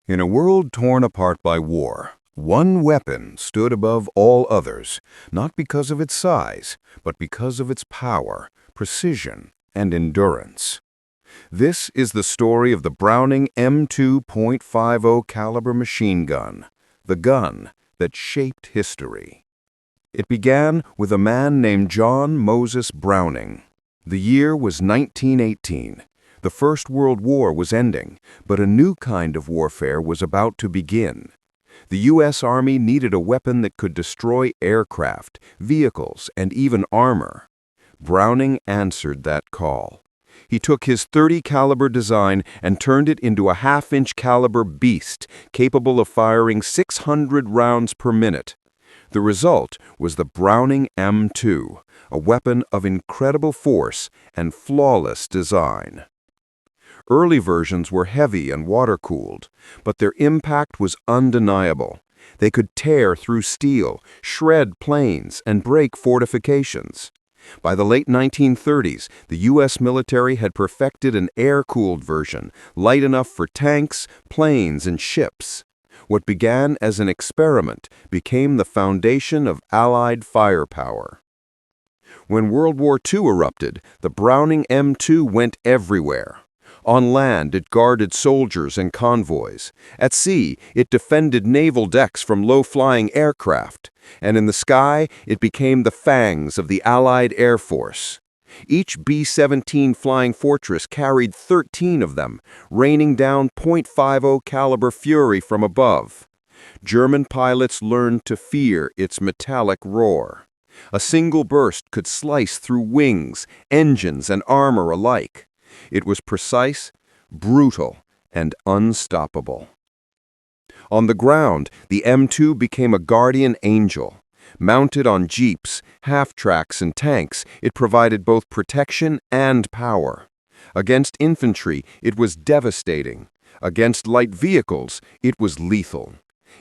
In a world torn apart by war, one weapon stood above all others, not because of its size, but because of its power, precision, and endurance. This is the story of the Browning M2.50 caliber machine gun, the gun that shaped history. It began with a man named John Moses Browning. The year was 1918. The First World War was ending, but a new kind of warfare was about to begin. The U.S. Army needed a weapon that could destroy aircraft, vehicles, and even armor. Browning answered that call. He took his .30 caliber design and turned it into a half-inch caliber beast capable of firing 600 rounds per minute. The result was the Browning M2, a weapon of incredible force and flawless design. Early versions were heavy and water-cooled, but their impact was undeniable. They could tear through steel, shred planes, and break fortifications. By the late 1930s, the U.S. military had perfected an air-cooled version, light enough for tanks, planes, and ships. What began as an experiment became the foundation of Allied firepower. When World War II erupted, the Browning M2 went everywhere. On land, it guarded soldiers and convoys. At sea, it defended naval decks from low-flying aircraft. And in the sky, it became the fangs of the Allied Air Force. Each B-17 Flying Fortress carried 13 of them, raining down .50 caliber fury from above. German pilots learned to fear its metallic roar. A single burst could slice through wings, engines, and armor alike. It was precise, brutal, and unstoppable. On the ground, the M2 became a guardian angel. Mounted on jeeps, half-tracks, and tanks, it provided both protection and power. Against infantry, it was devastating. Against light vehicles, it was lethal.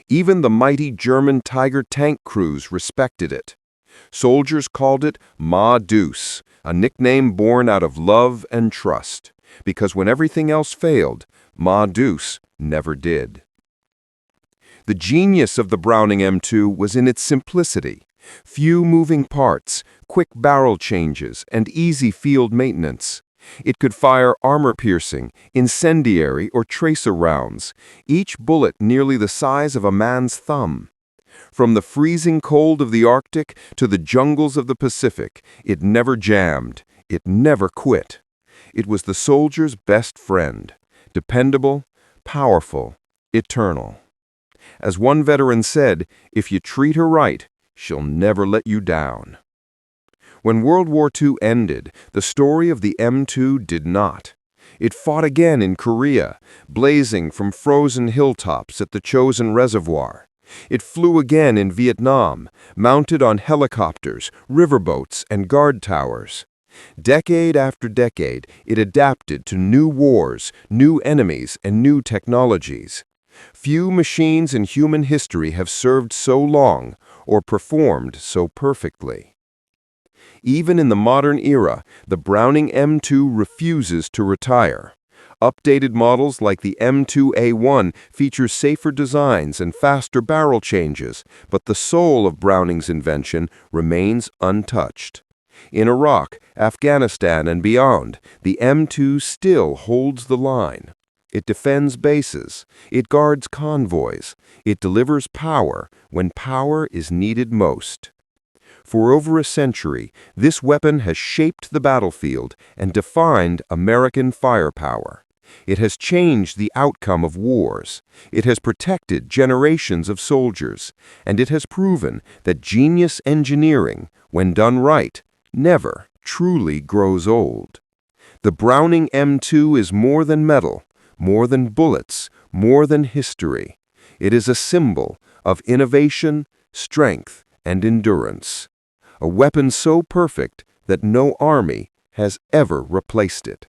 Even the mighty German Tiger tank crews respected it. Soldiers called it Deuce, a nickname born out of love and trust, because when everything else failed, Deuce never did. The genius of the Browning M2 was in its simplicity. Few moving parts, quick barrel changes, and easy field maintenance. It could fire armor-piercing, incendiary, or tracer rounds, each bullet nearly the size of a man's thumb. From the freezing cold of the Arctic to the jungles of the Pacific, it never jammed, it never quit. It was the soldier's best friend, dependable, powerful, eternal. As one veteran said, if you treat her right, she'll never let you down. When World War II ended, the story of the M2 did not. It fought again in Korea, blazing from frozen hilltops at the Chosin Reservoir. It flew again in Vietnam, mounted on helicopters, riverboats, and guard towers. Decade after decade, it adapted to new wars, new enemies, and new technologies. Few machines in human history have served so long or performed so perfectly. Even in the modern era, the Browning M2 refuses to retire. Updated models like the M2A1 feature safer designs and faster barrel changes, but the soul of Browning's invention remains untouched. In Iraq, Afghanistan, and beyond, the M2 still holds the line. It defends bases, it guards convoys, it delivers power when power is needed most. For over a century, this weapon has shaped the battlefield and defined American firepower. It has changed the outcome of wars. It has protected generations of soldiers. And it has proven that genius engineering, when done right, never truly grows old. The Browning M2 is more than metal, more than bullets, more than history. It is a symbol of innovation, strength, and endurance. A weapon so perfect that no army has ever replaced it.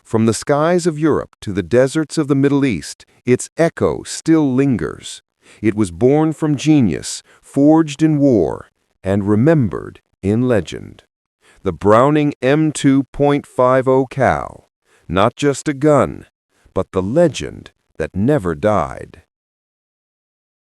From the skies of Europe to the deserts of the Middle East, its echo still lingers. It was born from genius, forged in war, and remembered in legend. The Browning M2.50 Cal, not just a gun, but the legend that never died.